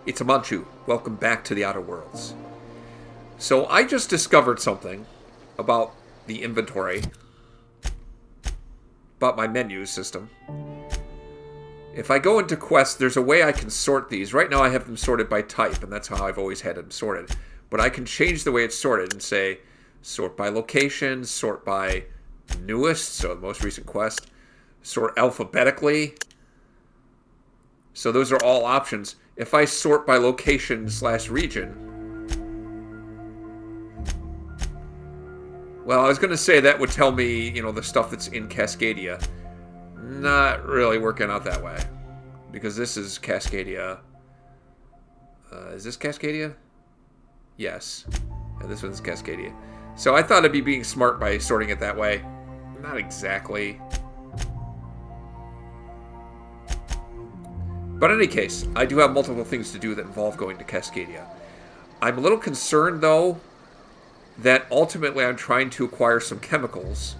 It's a Manchu. Welcome back to the Outer Worlds. So I just discovered something about the inventory, about my menu system. If I go into quests, there's a way I can sort these. Right now I have them sorted by type, and that's how I've always had them sorted. But I can change the way it's sorted and say, sort by location, sort by newest, so the most recent quest, sort alphabetically. So those are all options. If I sort by location/region, well, I was going to say that would tell me, the stuff that's in Cascadia. Not really working out that way. Because this is Cascadia. Is this Cascadia? Yes. And this one's Cascadia. So I thought it'd be being smart by sorting it that way. Not exactly. But in any case, I do have multiple things to do that involve going to Cascadia. I'm a little concerned, though, that ultimately I'm trying to acquire some chemicals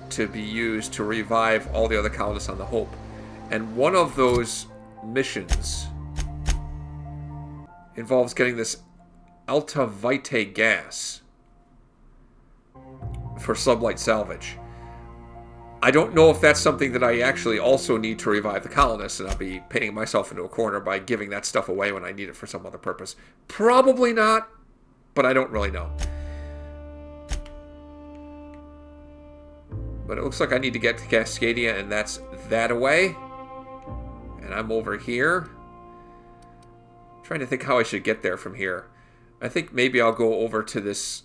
to be used to revive all the other colonists on the Hope. And one of those missions involves getting this Alta Vitae gas for sublight salvage. I don't know if that's something that I actually also need to revive the colonists, and I'll be painting myself into a corner by giving that stuff away when I need it for some other purpose. Probably not, but I don't really know. But it looks like I need to get to Cascadia, and that's that away. And I'm over here. I'm trying to think how I should get there from here. I think maybe I'll go over to this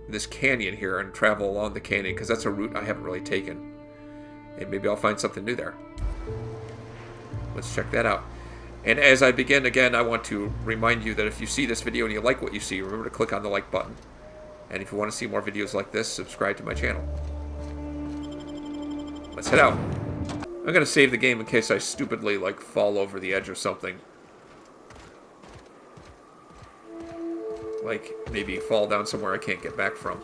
this canyon here and travel along the canyon, because that's a route I haven't really taken. And maybe I'll find something new there. Let's check that out. And as I begin, again, I want to remind you that if you see this video and you like what you see, remember to click on the like button. And if you want to see more videos like this, subscribe to my channel. Let's head out. I'm going to save the game in case I stupidly, fall over the edge of something. Like, maybe fall down somewhere I can't get back from.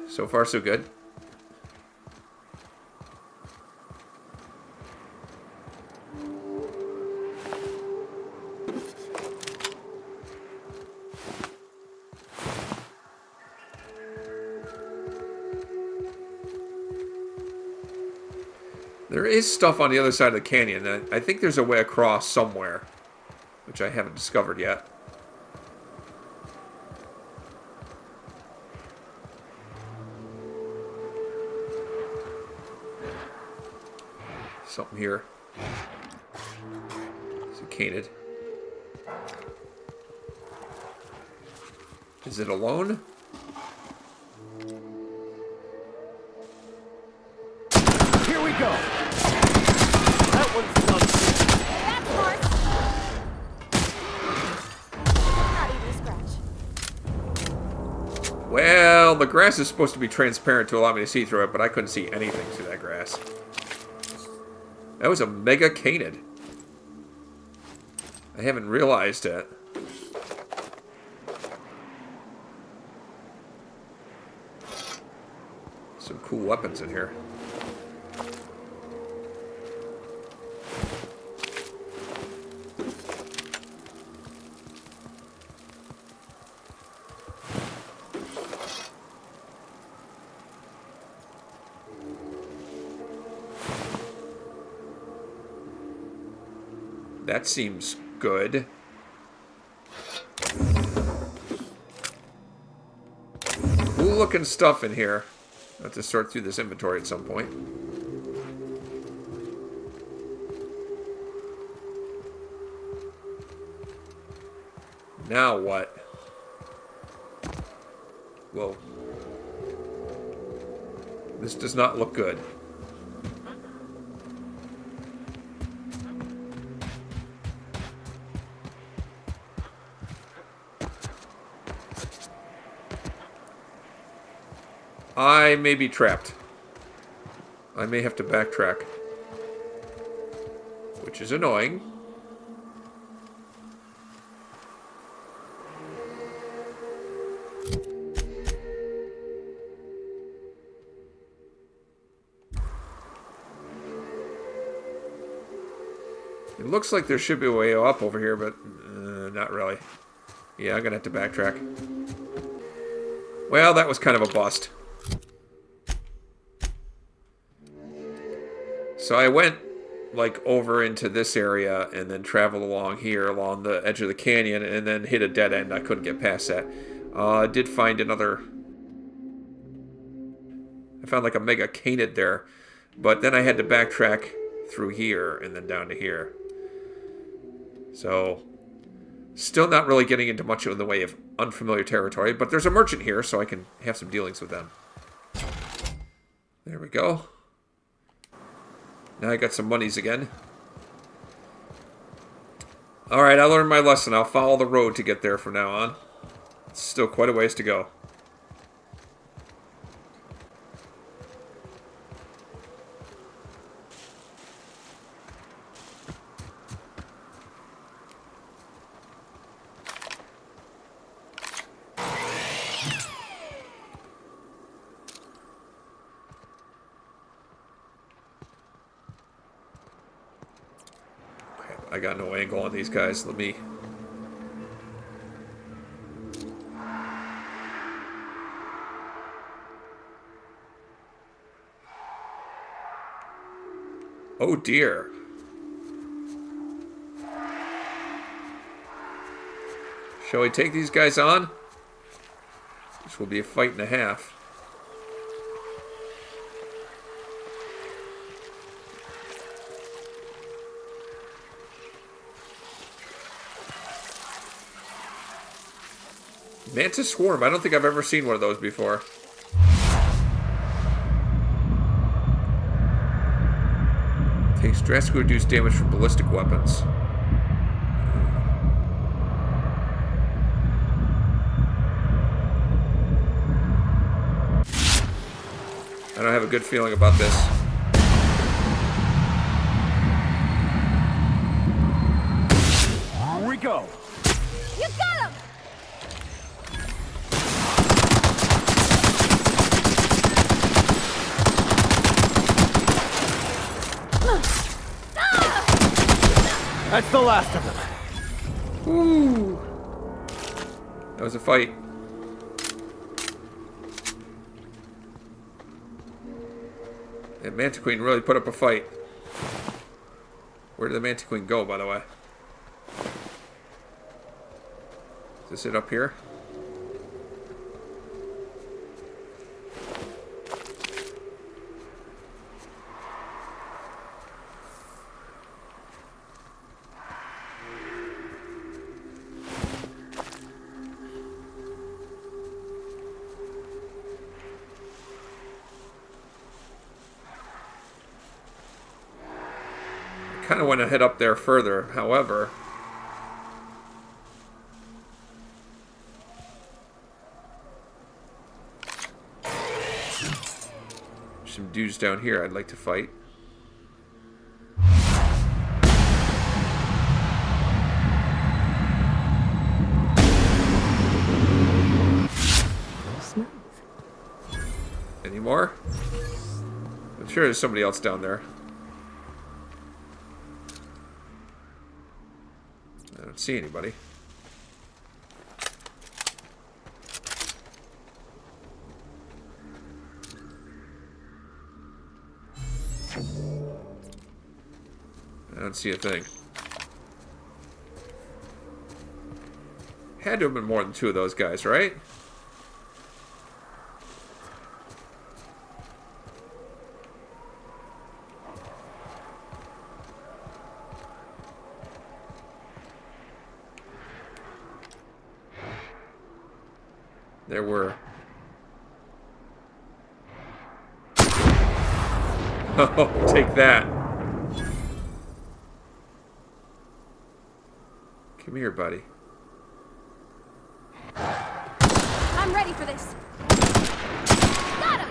So far, so good. There is stuff on the other side of the canyon. I think there's a way across somewhere, which I haven't discovered yet. Something here. Is it canid? Is it alone? Here we go. That one's done. That's smart. Not even a scratch. Well, the grass is supposed to be transparent to allow me to see through it, but I couldn't see anything through that grass. That was a mega canid. I haven't realized it. Some cool weapons in here. That seems good. Cool looking stuff in here. I'll have to sort through this inventory at some point. Now what? Whoa. This does not look good. I may be trapped. I may have to backtrack. Which is annoying. It looks like there should be a way up over here, but not really. Yeah, I'm going to have to backtrack. Well, that was kind of a bust. So I went, like, over into this area and then traveled along here, along the edge of the canyon, and then hit a dead end. I couldn't get past that. I did find another... I found, like, a mega canid there. But then I had to backtrack through here and then down to here. So, still not really getting into much in the way of unfamiliar territory. But there's a merchant here, so I can have some dealings with them. There we go. Now I got some monies again. Alright, I learned my lesson. I'll follow the road to get there from now on. It's still quite a ways to go. I got no angle on these guys. Let me... Oh dear. Shall we take these guys on? This will be a fight and a half. Mantis Swarm. I don't think I've ever seen one of those before. Takes drastically reduced damage from ballistic weapons. I don't have a good feeling about this. Here we go. You got him! That's the last of them. Ooh. That was a fight. And Mantiqueen really put up a fight. Where did the Mantiqueen go, by the way? Is this it up here? Kind of want to head up there further, however. There's some dudes down here I'd like to fight. Smooth. Any more? I'm sure there's somebody else down there. I don't see anybody. I don't see a thing. Had to have been more than two of those guys, right? There were. Oh, take that. Come here, buddy. I'm ready for this. Got him!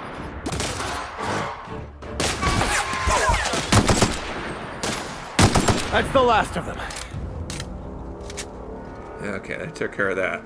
That's the last of them. Okay, I took care of that.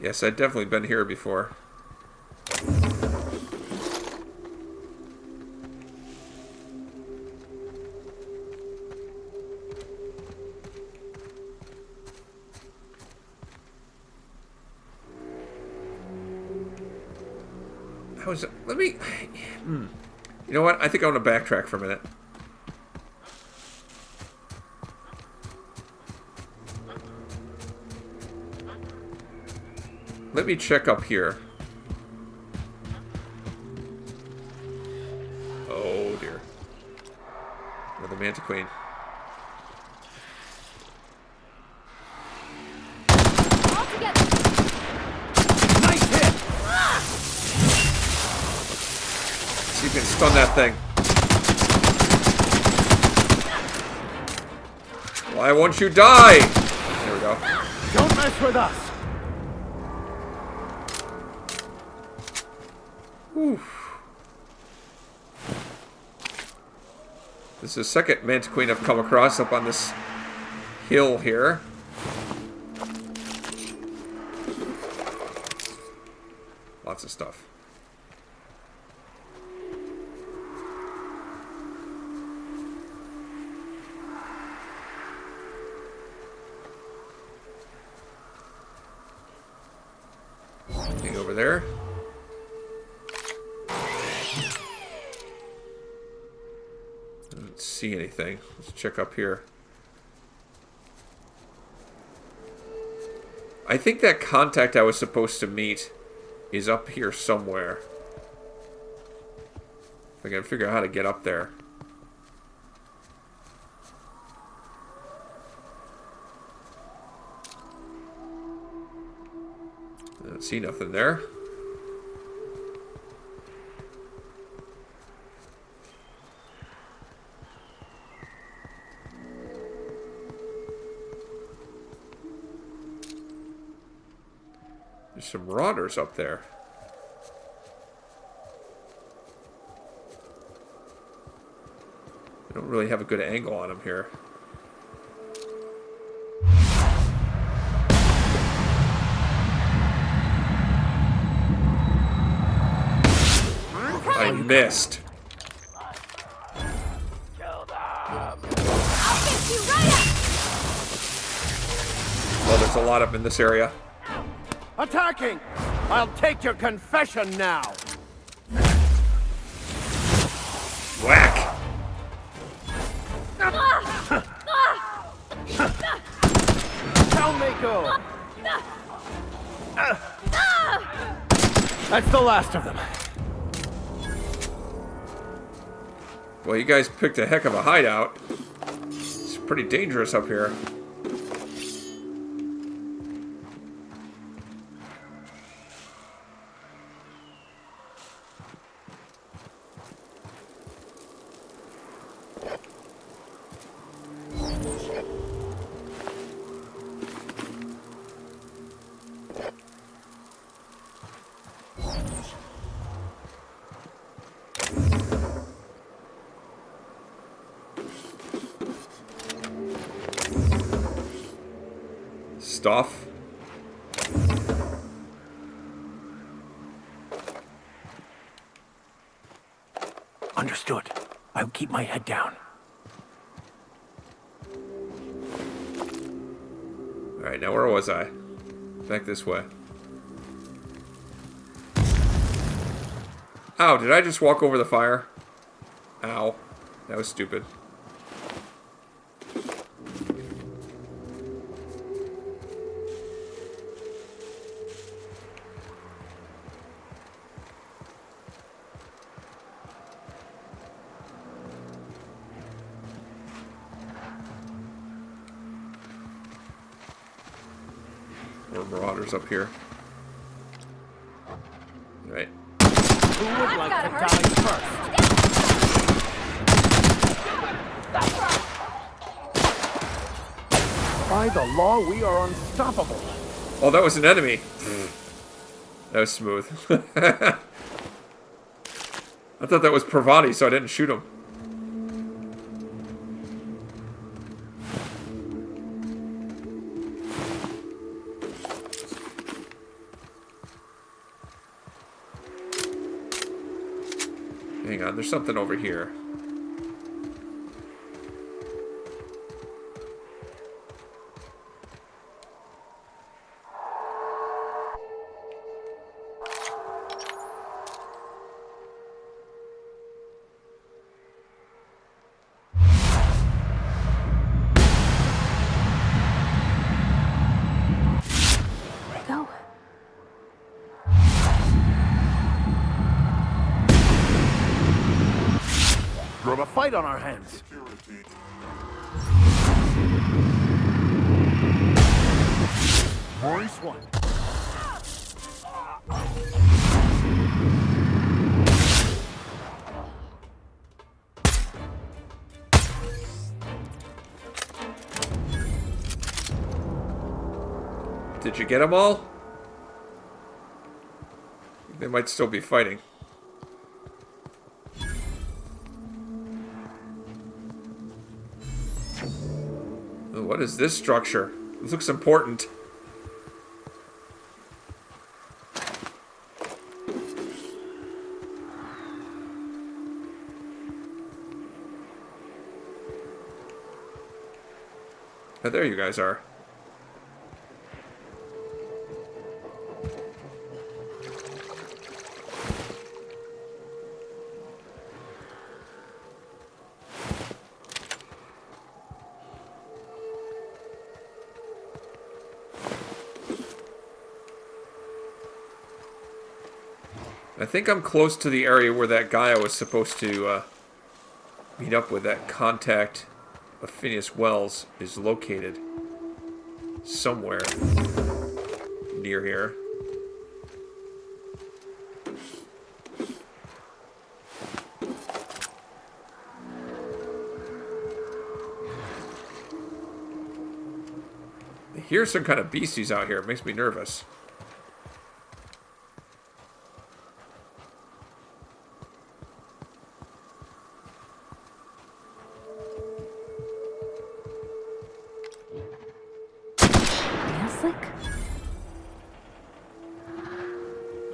Yes, I've definitely been here before. Let me... You know what? I think I want to backtrack for a minute. Let me check up here. Oh, dear. Another Mantiqueen. All together. Nice hit! See if you can stun that thing. Why won't you die? There we go. Don't mess with us! Oof. This is the second Mantiqueen I've come across up on this hill here. Lots of stuff. Anything over there? Don't see anything. Let's check up here. I think that contact I was supposed to meet is up here somewhere. If I can figure out how to get up there. I don't see nothing there. There's some marauders up there. I don't really have a good angle on them here. I missed. I'll get you right up. Well, there's a lot of them in this area. Attacking! I'll take your confession now! Whack! Down they go! That's the last of them. Well, you guys picked a heck of a hideout. It's pretty dangerous up here. Stuff. Understood. I'll keep my head down. Alright, now where was I? Back this way. Ow, did I just walk over the fire? Ow. That was stupid. More marauders up here. Right. Who would like to die first? By the law, we are unstoppable. Oh, that was an enemy. That was smooth. I thought that was Pravati, so I didn't shoot him. Hang on, there's something over here. We have a fight on our hands. Nice one. Did you get them all? They might still be fighting. Oh, what is this structure? This looks important. Oh, there you guys are. I think I'm close to the area where that guy I was supposed to meet up with, that contact of Phineas Wells, is located. Somewhere near here. I hear some kind of beasties out here. It makes me nervous.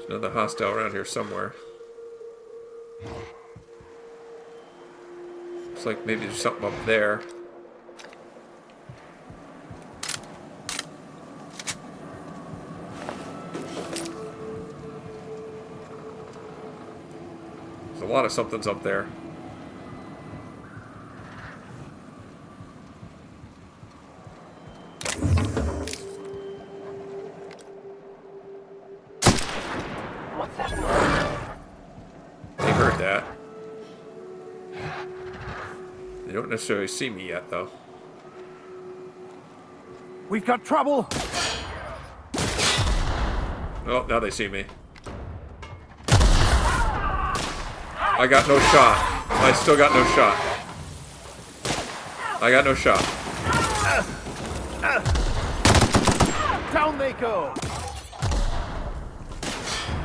There's another hostile around here somewhere. Looks like maybe there's something up there. There's a lot of somethings up there. They don't necessarily see me yet, though. We've got trouble. Oh, now they see me. I got no shot. I still got no shot. I got no shot. Down they go.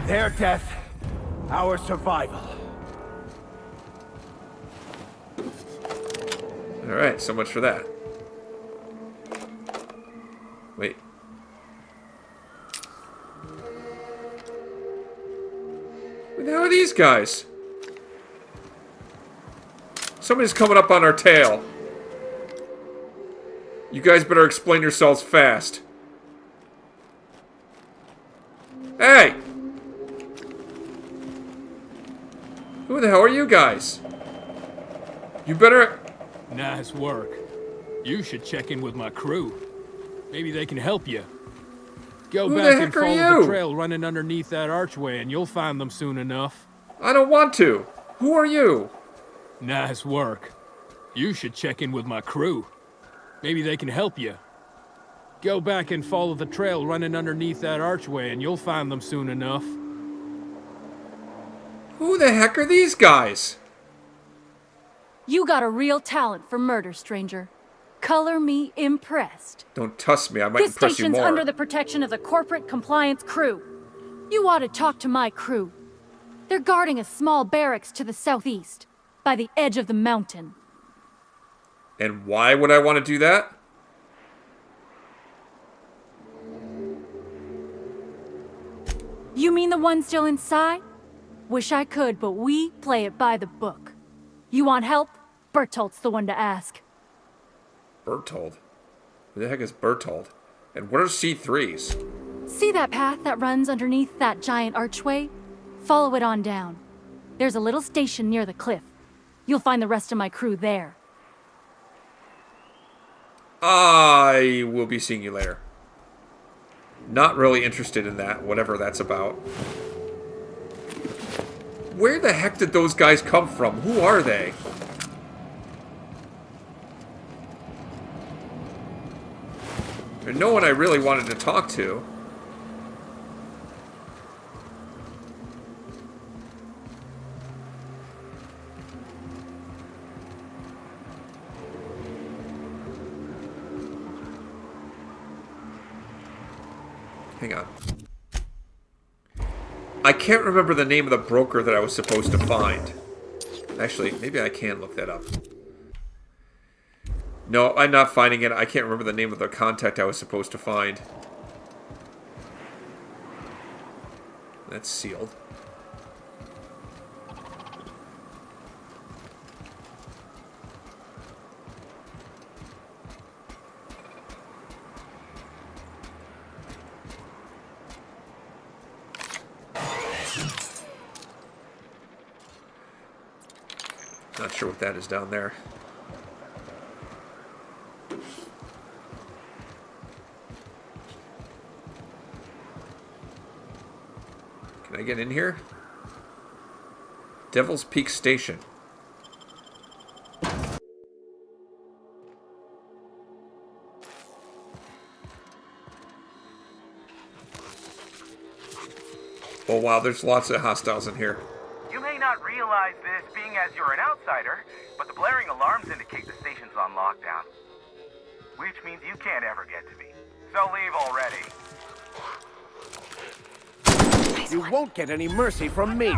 Their death, our survival. Alright, so much for that. Wait. Who the hell are these guys? Somebody's coming up on our tail. You guys better explain yourselves fast. Hey! Who the hell are you guys? You better... Nice work. You should check in with my crew. Maybe they can help you. Go back and follow the trail running underneath that archway and you'll find them soon enough. I don't want to. Who are you? Nice work. You should check in with my crew. Maybe they can help you. Go back and follow the trail running underneath that archway and you'll find them soon enough. Who the heck are these guys? You got a real talent for murder, stranger. Color me impressed. Don't tuss me, I might impress you more. This station's under the protection of the corporate compliance crew. You ought to talk to my crew. They're guarding a small barracks to the southeast, by the edge of the mountain. And why would I want to do that? You mean the one still inside? Wish I could, but we play it by the book. You want help? Bertolt's the one to ask. Bertold? Who the heck is Bertold? And what are C3s? See that path that runs underneath that giant archway? Follow it on down. There's a little station near the cliff. You'll find the rest of my crew there. I will be seeing you later. Not really interested in that, whatever that's about. Where the heck did those guys come from? Who are they? There's no one I really wanted to talk to. Hang on. I can't remember the name of the broker that I was supposed to find. Actually, maybe I can look that up. No, I'm not finding it. I can't remember the name of the contact I was supposed to find. That's sealed. Not sure what that is down there. Can I get in here? Devil's Peak Station. Oh wow, there's lots of hostiles in here. You may not realize this, being as you're an outsider, but the blaring alarms indicate the station's on lockdown. Which means you can't ever get to me. So leave already. You won't get any mercy from me.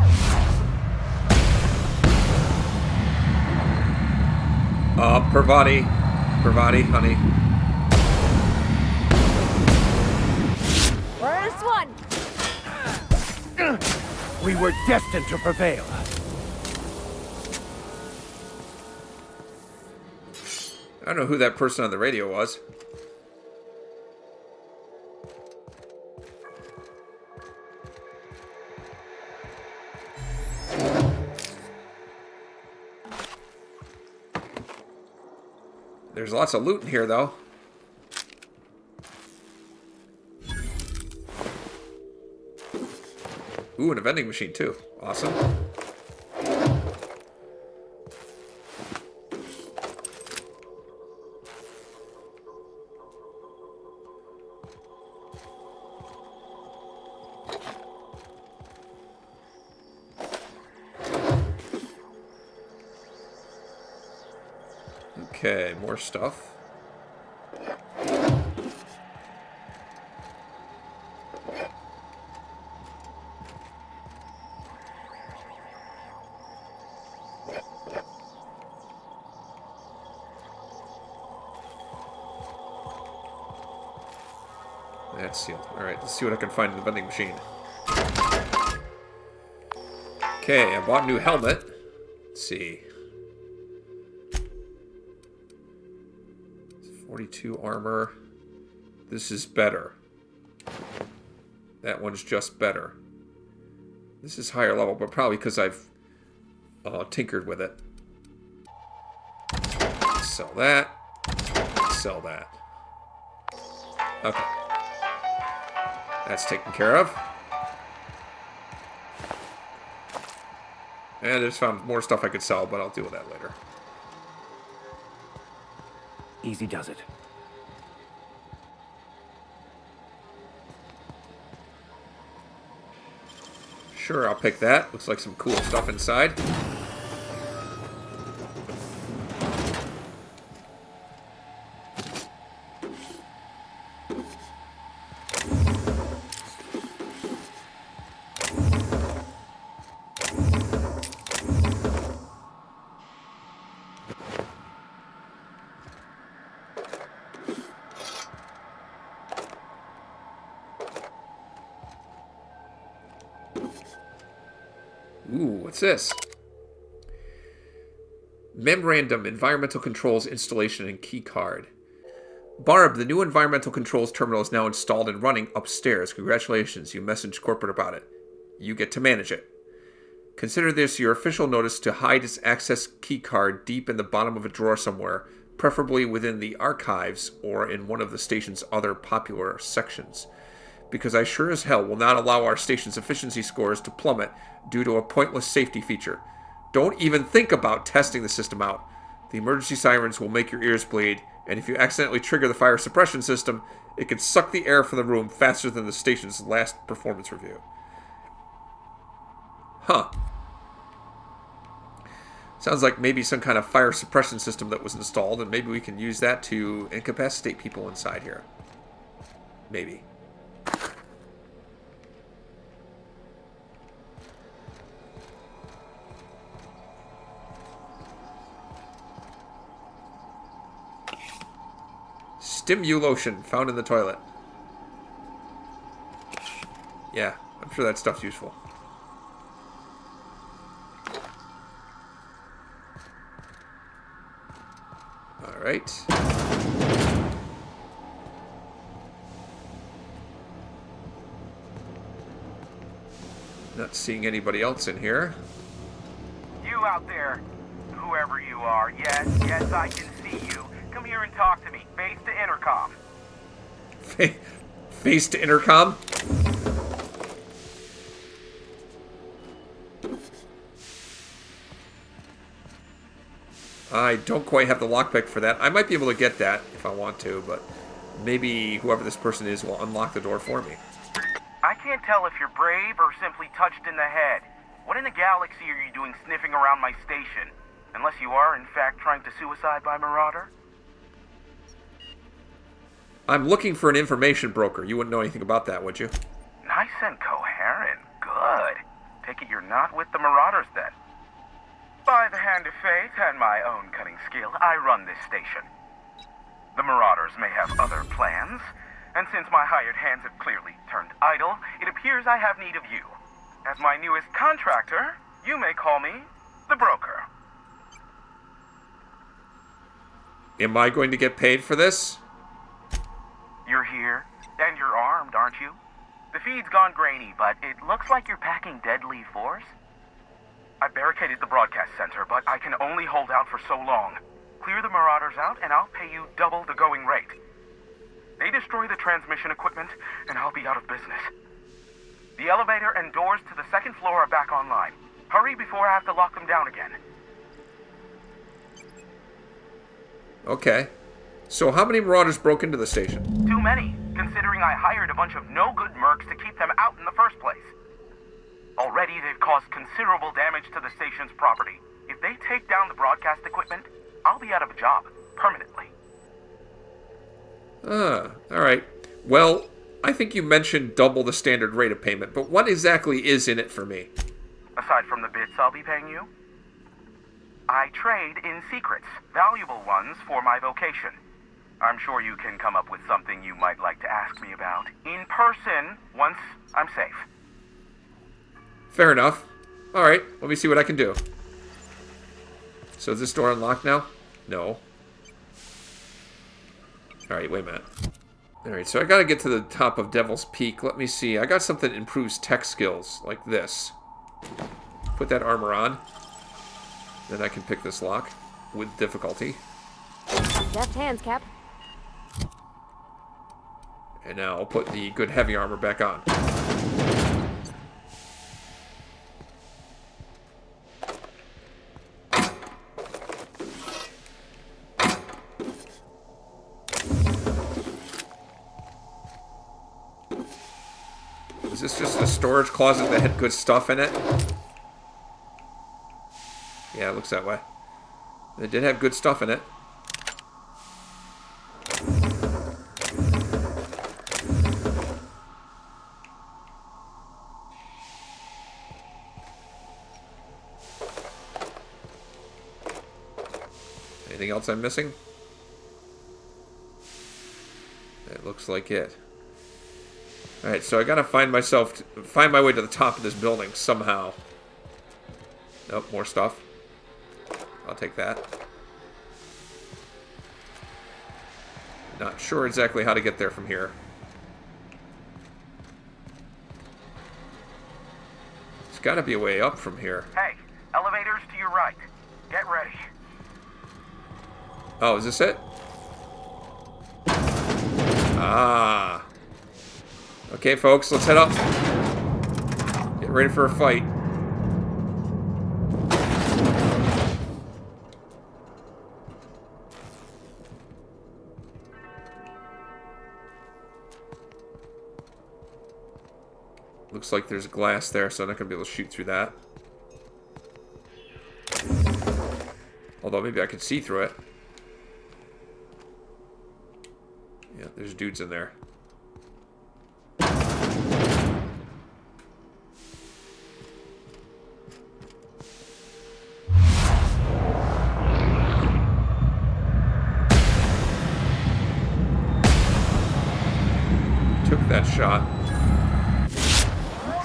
Pravati. Pravati, honey. First one! We were destined to prevail. I don't know who that person on the radio was. There's lots of loot in here, though. Ooh, and a vending machine, too. Awesome. Okay, more stuff. That's sealed. Alright, let's see what I can find in the vending machine. Okay, I bought a new helmet. Let's see. 42 armor. This is better. That one's just better. This is higher level, but probably because I've tinkered with it. Sell that. Sell that. Okay. That's taken care of. And I just found more stuff I could sell, but I'll deal with that later. Easy does it. Sure, I'll pick that. Looks like some cool stuff inside. Ooh, what's this? Memorandum, Environmental Controls Installation and Key Card. Barb, the new Environmental Controls Terminal is now installed and running upstairs. Congratulations, you messaged corporate about it. You get to manage it. Consider this your official notice to hide its access key card deep in the bottom of a drawer somewhere, preferably within the archives or in one of the station's other popular sections. Because I sure as hell will not allow our station's efficiency scores to plummet due to a pointless safety feature. Don't even think about testing the system out. The emergency sirens will make your ears bleed, and if you accidentally trigger the fire suppression system, it can suck the air from the room faster than the station's last performance review. Huh. Sounds like maybe some kind of fire suppression system that was installed, and maybe we can use that to incapacitate people inside here. Maybe. Stimu lotion found in the toilet. Yeah, I'm sure that stuff's useful. Alright. Not seeing anybody else in here. You out there, whoever you are, yes, I can see you. Come here and talk to me, face to intercom. Face to intercom? I don't quite have the lockpick for that. I might be able to get that if I want to, but maybe whoever this person is will unlock the door for me. I can't tell if you're brave or simply touched in the head. What in the galaxy are you doing sniffing around my station? Unless you are, in fact, trying to suicide by Marauder? I'm looking for an information broker. You wouldn't know anything about that, would you? Nice and coherent. Good. Take it you're not with the Marauders, then. By the hand of fate and my own cunning skill, I run this station. The Marauders may have other plans, and since my hired hands have clearly turned idle, it appears I have need of you. As my newest contractor, you may call me the broker. Am I going to get paid for this? You're here, and you're armed, aren't you? The feed's gone grainy, but it looks like you're packing deadly force. I barricaded the broadcast center, but I can only hold out for so long. Clear the Marauders out, and I'll pay you double the going rate. They destroy the transmission equipment, and I'll be out of business. The elevator and doors to the second floor are back online. Hurry before I have to lock them down again. Okay. So how many Marauders broke into the station? Too many, considering I hired a bunch of no-good mercs to keep them out in the first place. Already, they've caused considerable damage to the station's property. If they take down the broadcast equipment, I'll be out of a job, permanently. Alright. Well, I think you mentioned double the standard rate of payment, but what exactly is in it for me? Aside from the bits I'll be paying you, I trade in secrets, valuable ones for my vocation. I'm sure you can come up with something you might like to ask me about in person once I'm safe. Fair enough. Alright, let me see what I can do. So is this door unlocked now? No. Alright, wait a minute. Alright, so I gotta get to the top of Devil's Peak. Let me see. I got something that improves tech skills, like this. Put that armor on. Then I can pick this lock with difficulty. Deft hands, Cap. And now I'll put the good heavy armor back on. Is this just a storage closet that had good stuff in it? Yeah, it looks that way. It did have good stuff in it. Anything else I'm missing? It looks like it. Alright, so I gotta find my way to the top of this building somehow. Oh, more stuff. I'll take that. Not sure exactly how to get there from here. There's got to be a way up from here. Hey, elevators to your right. Get ready. Oh, is this it? Ah. Okay, folks, let's head up. Get ready for a fight. Looks like there's glass there, so I'm not going to be able to shoot through that. Although maybe I could see through it. Yeah, there's dudes in there. Took that shot.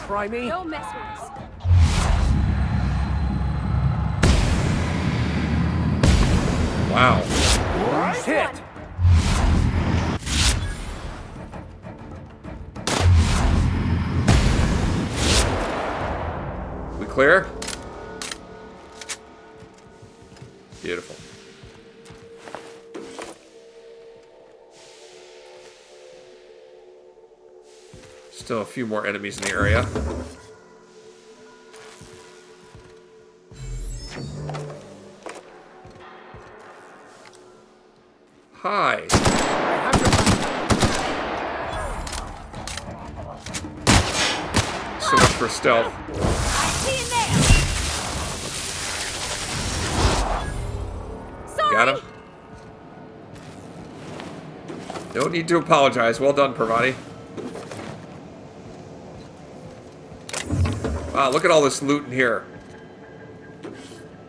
Try me. Don't mess with us. Wow. Nice hit. We clear? Beautiful. Still a few more enemies in the area. Hi. So much for stealth. See you there. Sorry. Got him. No need to apologize. Well done, Parvati. Wow, look at all this loot in here.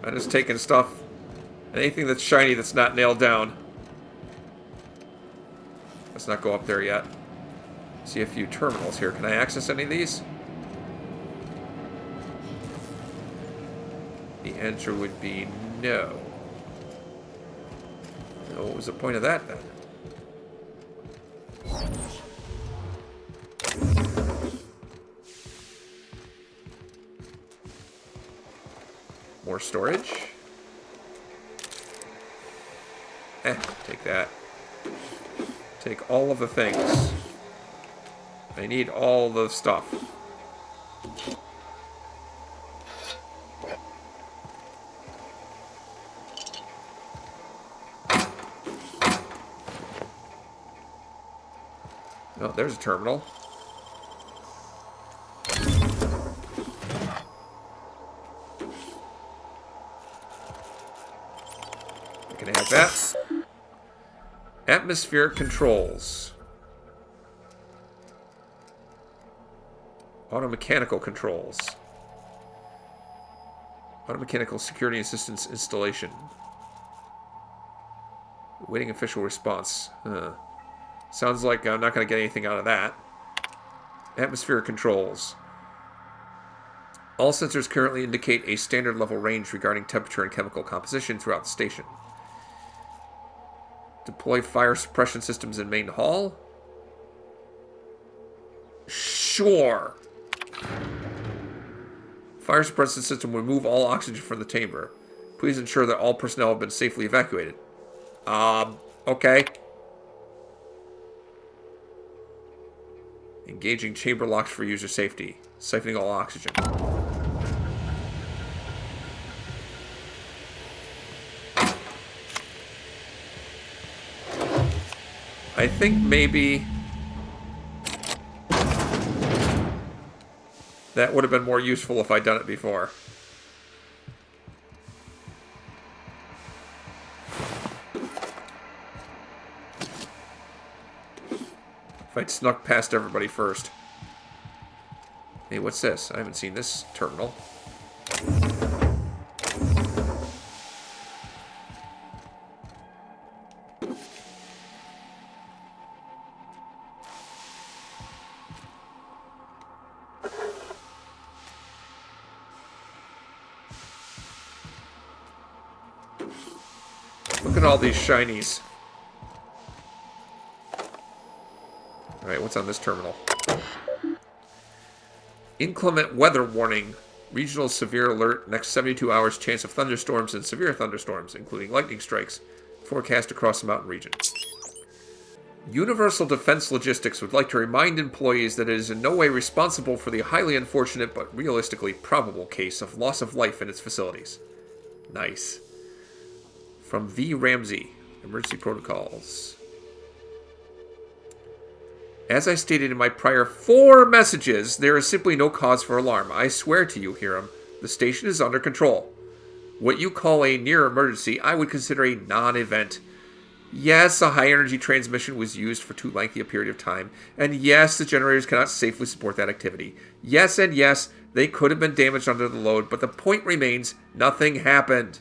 I'm just taking stuff. Anything that's shiny that's not nailed down. Let's not go up there yet. See a few terminals here. Can I access any of these? The answer would be no. So what was the point of that then? More storage. Take that. Take all of the things. I need all the stuff. Oh, there's a terminal. Can I have that? Atmospheric controls. Automechanical controls. Automechanical security assistance installation. Waiting official response. Sounds like I'm not going to get anything out of that. Atmospheric controls. All sensors currently indicate a standard level range regarding temperature and chemical composition throughout the station. Deploy fire suppression systems in main hall? Sure. Fire suppression system will remove all oxygen from the chamber. Please ensure that all personnel have been safely evacuated. Okay. Engaging chamber locks for user safety. Siphoning all oxygen. I think maybe that would have been more useful if I'd done it before. If I'd snuck past everybody first. Hey, what's this? I haven't seen this terminal. Look at all these shinies. Alright, what's on this terminal? Inclement weather warning. Regional severe alert. Next 72 hours, chance of thunderstorms and severe thunderstorms, including lightning strikes. Forecast across the mountain region. Universal Defense Logistics would like to remind employees that it is in no way responsible for the highly unfortunate but realistically probable case of loss of life in its facilities. Nice. From V. Ramsey. Emergency Protocols. As I stated in my prior 4 messages, there is simply no cause for alarm. I swear to you, Hiram, the station is under control. What you call a near emergency, I would consider a non-event. Yes, a high-energy transmission was used for too lengthy a period of time, and yes, the generators cannot safely support that activity. Yes, and yes, they could have been damaged under the load, but the point remains, nothing happened.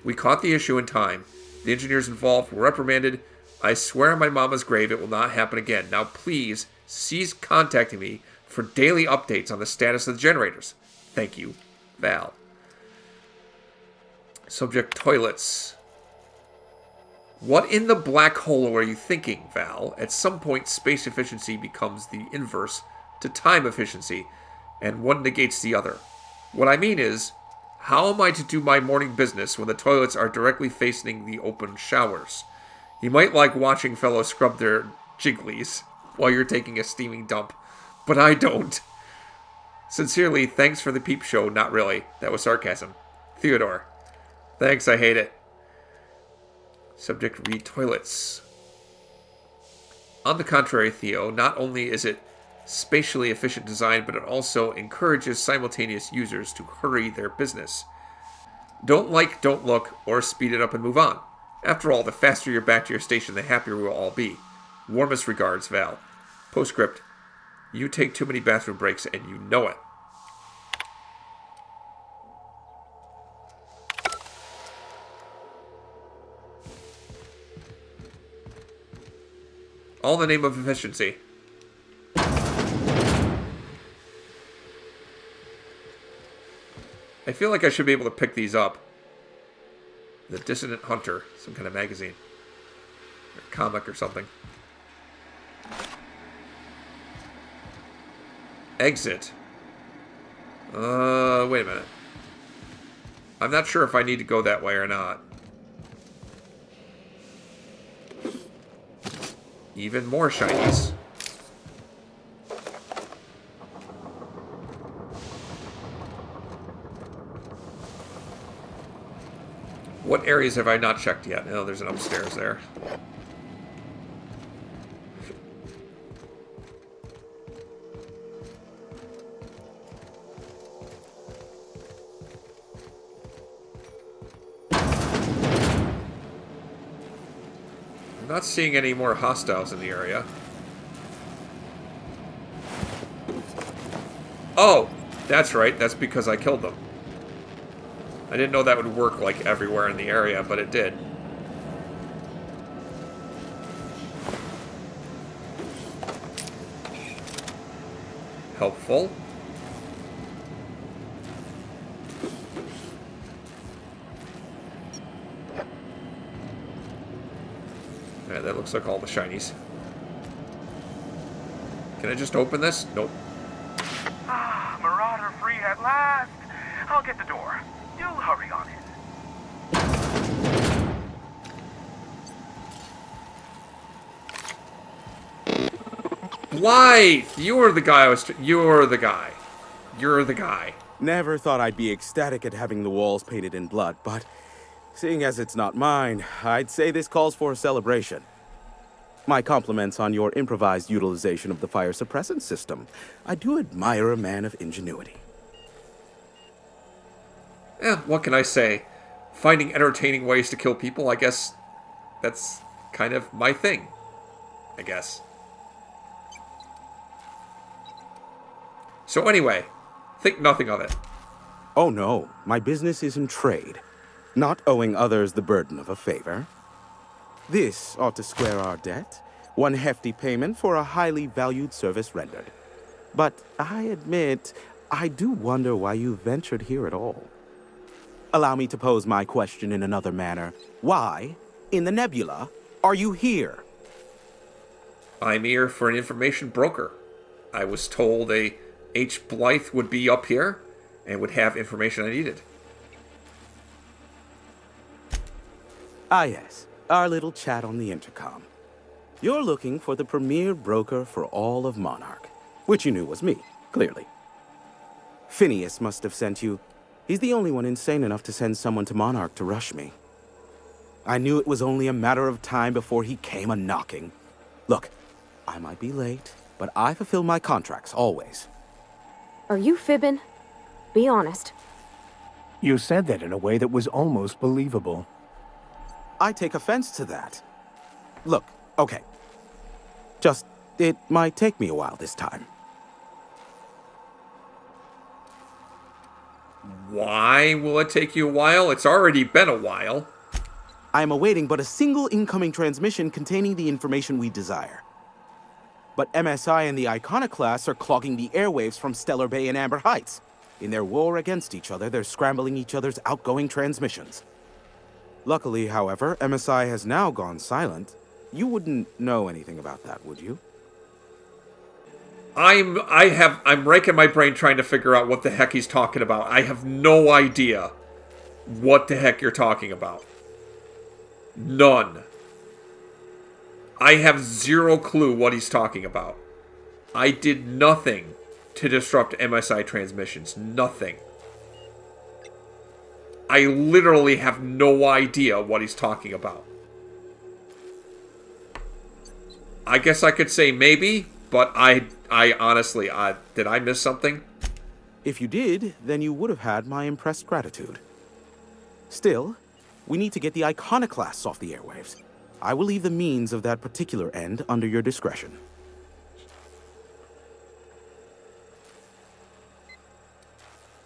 We caught the issue in time. The engineers involved were reprimanded. I swear on my mama's grave it will not happen again. Now please, cease contacting me for daily updates on the status of the generators. Thank you, Val. Subject: toilets. What in the black hole are you thinking, Val? At some point, space efficiency becomes the inverse to time efficiency, and one negates the other. What I mean is, how am I to do my morning business when the toilets are directly facing the open showers? You might like watching fellows scrub their jigglies while you're taking a steaming dump, but I don't. Sincerely, thanks for the peep show, not really. That was sarcasm. Theodore. Thanks, I hate it. Subject: read toilets. On the contrary, Theo, not only is it spatially efficient design, but it also encourages simultaneous users to hurry their business. Don't like, don't look, or speed it up and move on. After all, the faster you're back to your station, the happier we'll all be. Warmest regards, Val. Postscript: you take too many bathroom breaks, and you know it. All in the name of efficiency. I feel like I should be able to pick these up. The Dissident Hunter. Some kind of magazine. Or comic or something. Exit. Wait a minute. I'm not sure if I need to go that way or not. Even more shinies. What areas have I not checked yet? Oh, there's an upstairs there. I'm not seeing any more hostiles in the area. Oh, that's right. That's because I killed them. I didn't know that would work, like, everywhere in the area, but it did. Helpful. Alright, that looks like all the shinies. Can I just open this? Nope. Ah, Marauder free at last. I'll get the door. Do hurry on it. Blythe! You're the guy I was... You're the guy. You're the guy. Never thought I'd be ecstatic at having the walls painted in blood, but seeing as it's not mine, I'd say this calls for a celebration. My compliments on your improvised utilization of the fire suppressant system. I do admire a man of ingenuity. What can I say? Finding entertaining ways to kill people, I guess that's kind of my thing. I guess. So anyway, think nothing of it. Oh no, my business is in trade, not owing others the burden of a favor. This ought to square our debt, one hefty payment for a highly valued service rendered. But I admit, I do wonder why you ventured here at all. Allow me to pose my question in another manner. Why, in the nebula, are you here? I'm here for an information broker. I was told a H. Blythe would be up here and would have information I needed. Ah, yes. Our little chat on the intercom. You're looking for the premier broker for all of Monarch, which you knew was me, clearly. Phineas must have sent you. He's the only one insane enough to send someone to Monarch to rush me. I knew it was only a matter of time before he came a-knocking. Look, I might be late, but I fulfill my contracts, always. Are you fibbing? Be honest. You said that in a way that was almost believable. I take offense to that. Look, okay. Just, it might take me a while this time. Why will it take you a while? It's already been a while. I am awaiting but a single incoming transmission containing the information we desire. But MSI and the Iconoclasts are clogging the airwaves from Stellar Bay and Amber Heights. In their war against each other, they're scrambling each other's outgoing transmissions. Luckily, however, MSI has now gone silent. You wouldn't know anything about that, would you? I'm raking my brain trying to figure out what the heck he's talking about. I have no idea what the heck you're talking about. None. I have zero clue what he's talking about. I did nothing to disrupt MSI transmissions. Nothing. I literally have no idea what he's talking about. I guess I could say maybe, but I honestly, did I miss something? If you did, then you would have had my impressed gratitude. Still, we need to get the Iconoclasts off the airwaves. I will leave the means of that particular end under your discretion.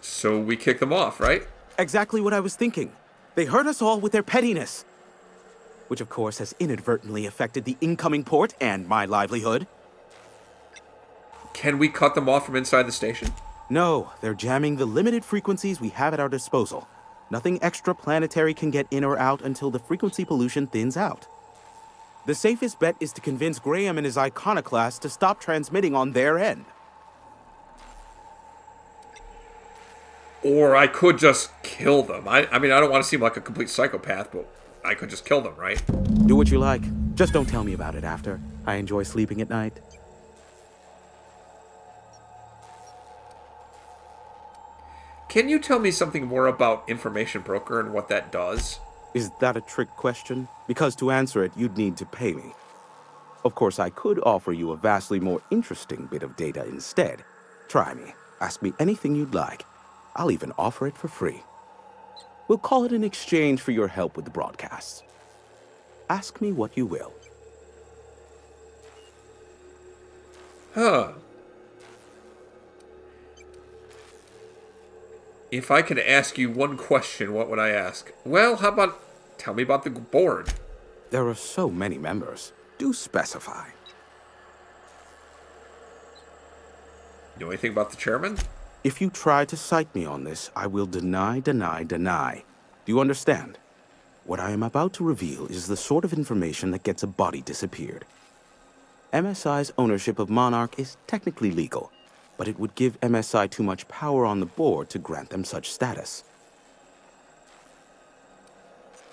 So we kick them off, right? Exactly what I was thinking. They hurt us all with their pettiness. Which of course has inadvertently affected the incoming port and my livelihood. Can we cut them off from inside the station? No, they're jamming the limited frequencies we have at our disposal. Nothing extraplanetary can get in or out until the frequency pollution thins out. The safest bet is to convince Graham and his Iconoclast to stop transmitting on their end. Or I could just kill them. I mean, I don't want to seem like a complete psychopath, but I could just kill them, right? Do what you like. Just don't tell me about it after. I enjoy sleeping at night. Can you tell me something more about Information Broker and what that does? Is that a trick question? Because to answer it, you'd need to pay me. Of course, I could offer you a vastly more interesting bit of data instead. Try me. Ask me anything you'd like. I'll even offer it for free. We'll call it an exchange for your help with the broadcasts. Ask me what you will. Huh. If I could ask you one question, what would I ask? Well, how about tell me about the board? There are so many members. Do specify. You know anything about the chairman? If you try to cite me on this, I will deny. Do you understand? What I am about to reveal is the sort of information that gets a body disappeared. MSI's ownership of Monarch is technically legal, but it would give MSI too much power on the board to grant them such status.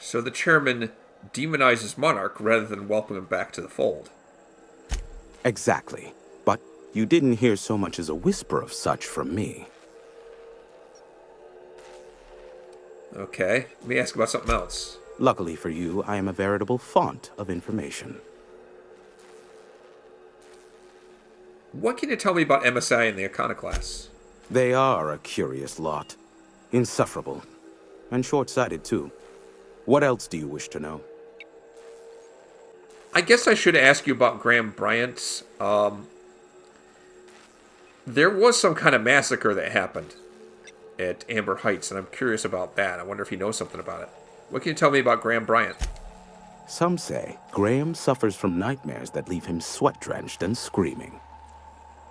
So the chairman demonizes Monarch rather than welcome him back to the fold. Exactly. But you didn't hear so much as a whisper of such from me. Okay, let me ask about something else. Luckily for you, I am a veritable font of information. What can you tell me about MSI and the Iconoclasts? They are a curious lot. Insufferable. And short-sighted, too. What else do you wish to know? I guess I should ask you about Graham Bryant. There was some kind of massacre that happened at Amber Heights, and I'm curious about that. I wonder if you know something about it. What can you tell me about Graham Bryant? Some say Graham suffers from nightmares that leave him sweat-drenched and screaming.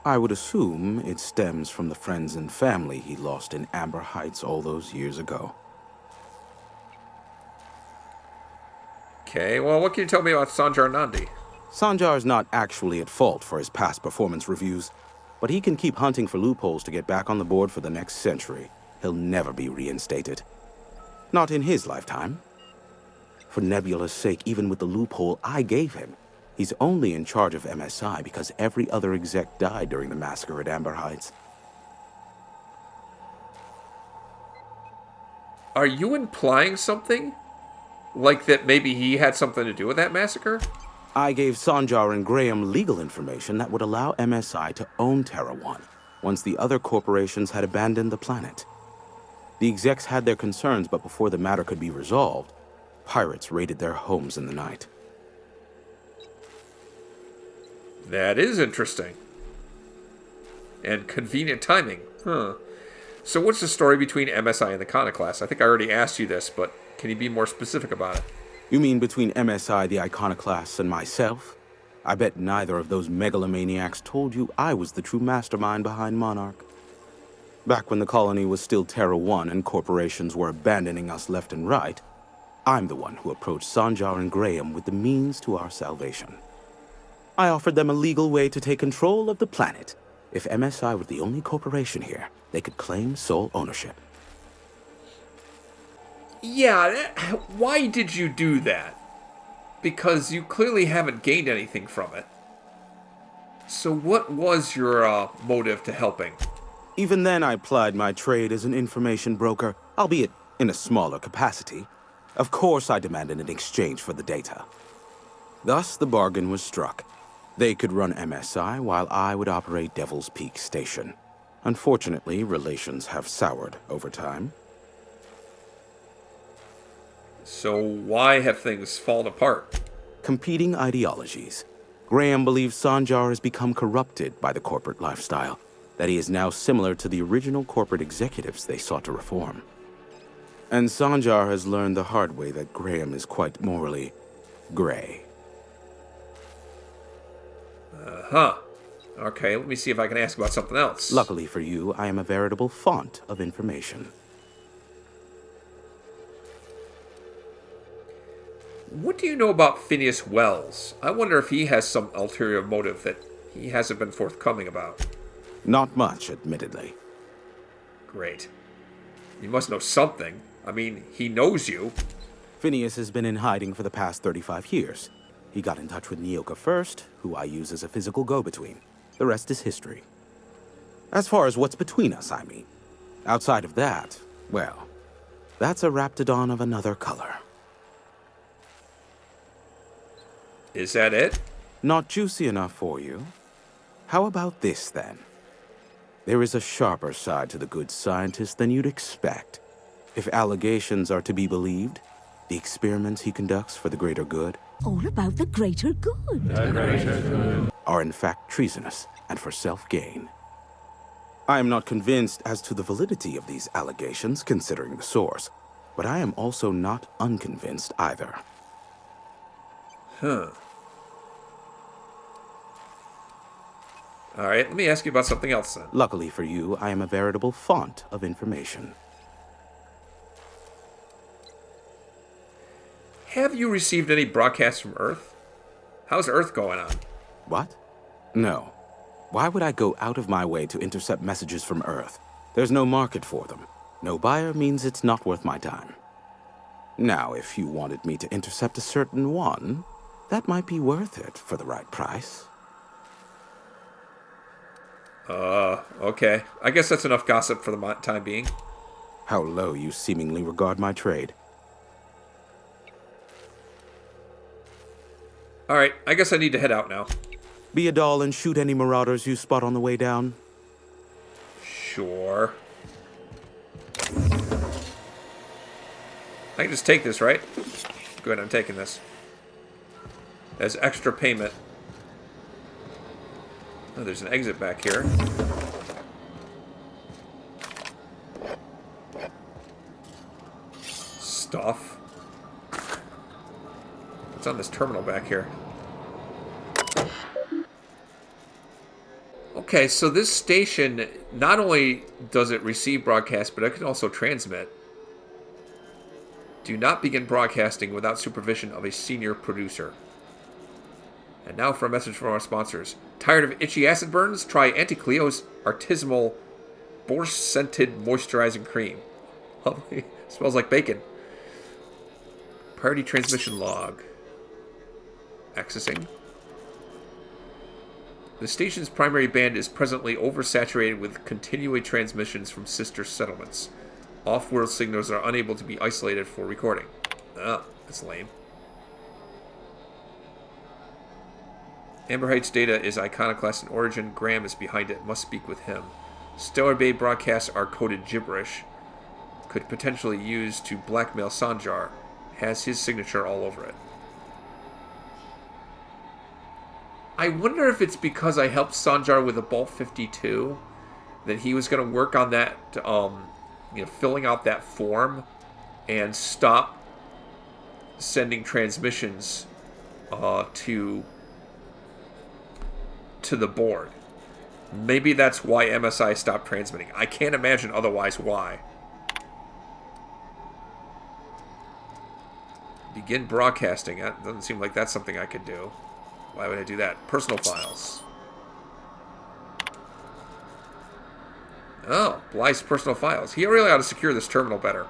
I would assume it stems from the friends and family he lost in Amber Heights all those years ago. Okay, well, what can you tell me about Sanjar Nandi? Sanjar's not actually at fault for his past performance reviews, but he can keep hunting for loopholes to get back on the board for the next century. He'll never be reinstated. Not in his lifetime. For Nebula's sake, even with the loophole I gave him, he's only in charge of MSI because every other exec died during the massacre at Amber Heights. Are you implying something? Like that maybe he had something to do with that massacre? I gave Sanjar and Graham legal information that would allow MSI to own Terra 1 once the other corporations had abandoned the planet. The execs had their concerns, but before the matter could be resolved, pirates raided their homes in the night. That is interesting. And convenient timing. Huh. So what's the story between MSI and the Iconoclasts? I think I already asked you this, but can you be more specific about it? You mean between MSI, the Iconoclasts, and myself? I bet neither of those megalomaniacs told you I was the true mastermind behind Monarch. Back when the colony was still Terra 1 and corporations were abandoning us left and right, I'm the one who approached Sanjar and Graham with the means to our salvation. I offered them a legal way to take control of the planet. If MSI were the only corporation here, they could claim sole ownership. Yeah, why did you do that? Because you clearly haven't gained anything from it. So what was your motive to helping? Even then, I plied my trade as an information broker, albeit in a smaller capacity. Of course, I demanded an exchange for the data. Thus, the bargain was struck. They could run MSI while I would operate Devil's Peak Station. Unfortunately, relations have soured over time. So why have things fallen apart? Competing ideologies. Graham believes Sanjar has become corrupted by the corporate lifestyle, that he is now similar to the original corporate executives they sought to reform. And Sanjar has learned the hard way that Graham is quite morally gray. Uh-huh. Okay, let me see if I can ask about something else. Luckily for you, I am a veritable font of information. What do you know about Phineas Wells? I wonder if he has some ulterior motive that he hasn't been forthcoming about. Not much, admittedly. Great. You must know something. I mean, he knows you. Phineas has been in hiding for the past 35 years. He got in touch with Nyoka first, who I use as a physical go-between. The rest is history. As far as what's between us, I mean. Outside of that, well, that's a raptidon of another color. Is that it? Not juicy enough for you? How about this, then? There is a sharper side to the good scientist than you'd expect. If allegations are to be believed, the experiments he conducts for the greater good All about the greater good. are in fact treasonous and for self-gain. I am not convinced as to the validity of these allegations, considering the source, but I am also not unconvinced either. Huh. Alright, let me ask you about something else then. Luckily for you, I am a veritable font of information. Have you received any broadcasts from Earth? How's Earth going on? What? No. Why would I go out of my way to intercept messages from Earth? There's no market for them. No buyer means it's not worth my time. Now, if you wanted me to intercept a certain one, that might be worth it for the right price. Okay. I guess that's enough gossip for the time being. How low you seemingly regard my trade. Alright, I guess I need to head out now. Be a doll and shoot any marauders you spot on the way down. Sure. I can just take this, right? Good, I'm taking this. As extra payment. Oh, there's an exit back here. Stuff. What's on this terminal back here? Okay, so this station, not only does it receive broadcasts, but it can also transmit Do not begin broadcasting without supervision of a senior producer. And now for a message from our sponsors. Tired of itchy acid burns? Try Auntie Cleo's Artisanal Borscht-Scented Moisturizing Cream. Lovely. Smells like bacon. Priority transmission log. Accessing. The station's primary band is presently oversaturated with continuing transmissions from sister settlements. Off-world signals are unable to be isolated for recording. Ah, that's lame. Amber Heights data is iconoclast in origin. Graham is behind it. Must speak with him. Stellar Bay broadcasts are coded gibberish. Could potentially use to blackmail Sanjar. Has his signature all over it. I wonder if it's because I helped Sanjar with a Bolt 52 that he was going to work on that, filling out that form and stop sending transmissions to the board. Maybe that's why MSI stopped transmitting. I can't imagine otherwise why. Begin broadcasting. That doesn't seem like that's something I could do. Why would I do that? Personal files. Oh, Blythe's personal files. He really ought to secure this terminal better.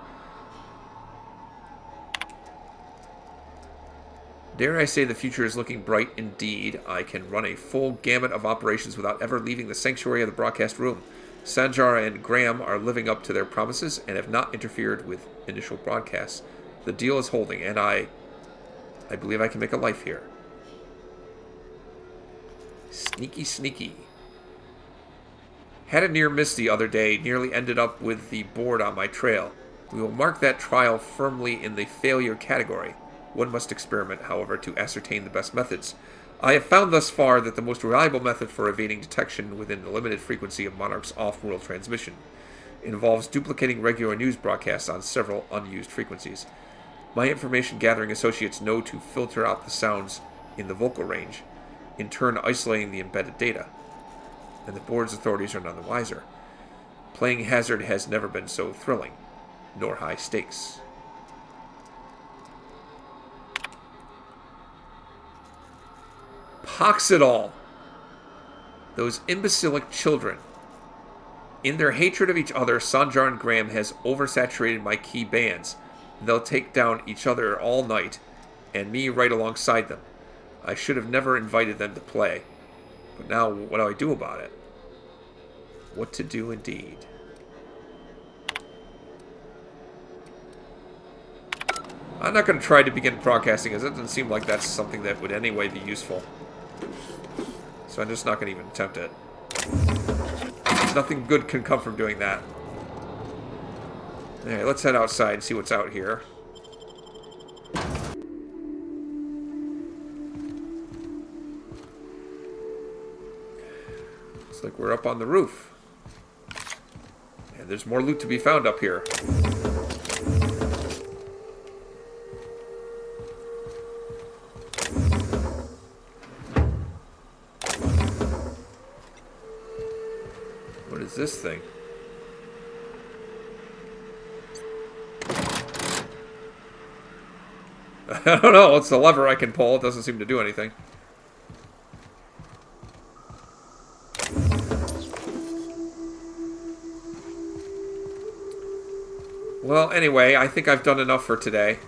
Dare I say the future is looking bright indeed. I can run a full gamut of operations without ever leaving the sanctuary of the broadcast room. Sanjar and Graham are living up to their promises and have not interfered with initial broadcasts. The deal is holding, and I believe I can make a life here. Sneaky, sneaky. Had a near miss the other day, nearly ended up with the board on my trail. We will mark that trial firmly in the failure category. One must experiment, however, to ascertain the best methods. I have found thus far that the most reliable method for evading detection within the limited frequency of Monarch's off-world transmission involves duplicating regular news broadcasts on several unused frequencies. My information-gathering associates know to filter out the sounds in the vocal range, in turn isolating the embedded data. And the board's authorities are none the wiser. Playing hazard has never been so thrilling, nor high stakes. Poxidol. Those imbecilic children. In their hatred of each other, Sanjar and Graham has oversaturated my key bands. They'll take down each other all night, and me right alongside them. I should have never invited them to play. But now, what do I do about it? What to do indeed. I'm not going to try to begin broadcasting, as it doesn't seem like that's something that would anyway be useful. So I'm just not going to even attempt it. Nothing good can come from doing that. Alright, let's head outside and see what's out here. Looks like we're up on the roof. And there's more loot to be found up here. What is this thing? I don't know. It's the lever I can pull. It doesn't seem to do anything. Well, anyway, I think I've done enough for today.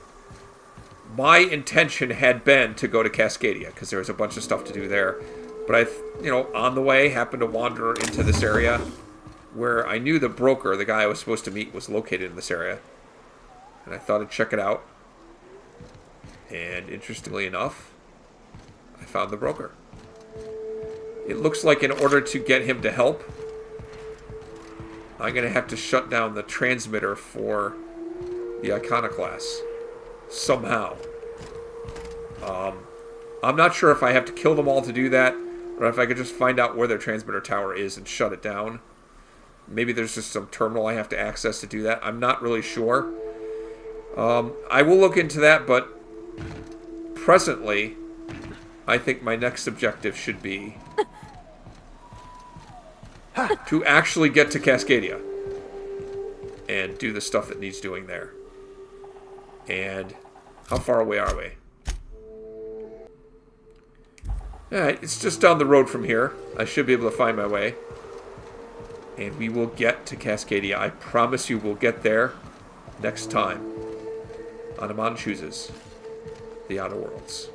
My intention had been to go to Cascadia, because there was a bunch of stuff to do there. But I, on the way, happened to wander into this area where I knew the broker, the guy I was supposed to meet, was located in this area. And I thought I'd check it out. And interestingly enough, I found the broker. It looks like in order to get him to help, I'm going to have to shut down the transmitter for the iconoclasts. Somehow. I'm not sure if I have to kill them all to do that, or if I could just find out where their transmitter tower is and shut it down. Maybe there's just some terminal I have to access to do that. I'm not really sure. I will look into that, but presently, I think my next objective should be to actually get to Cascadia and do the stuff that needs doing there. And how far away are we? Alright, it's just down the road from here. I should be able to find my way. And we will get to Cascadia. I promise you we'll get there next time on Amon Chooses the Outer Worlds.